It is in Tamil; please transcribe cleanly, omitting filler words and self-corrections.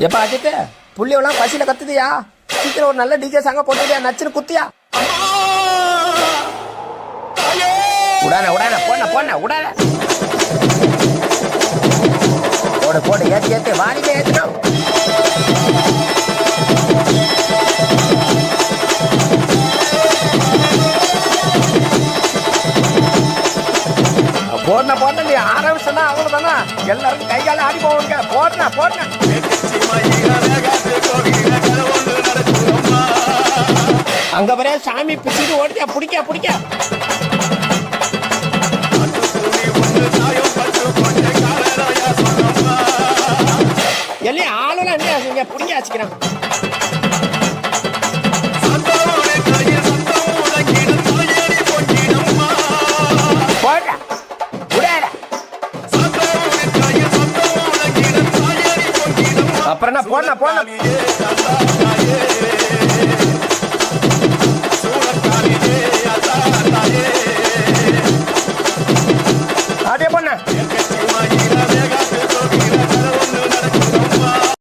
எப்பா அஜித் புள்ளியெல்லாம் பசியில கத்துதியா? சீக்கிரம் ஒரு நல்ல டிஜே சாங்க போட்டுதியா, நச்சுன்னு குத்தியா? உடான உடான போன போன உடான போடு போடு ஏத்து ஏத்து வாணிக்கே ஏத்துனோம். போடன போட்ட நீ ஆரம்பிச்சா அவ்வளவுதானா, எல்லாரும் கை கால ஆடி போவாங்க. போடன போடன அங்க வர சாமி பிடிச்சிட்டு ஓடியா, பிடிக்க பிடிக்க எல்லாம் ஆளுலாம் என்ன பிடிக்க வச்சுக்கிறான். அப்புறம் என்ன போன போன அதே பண்ண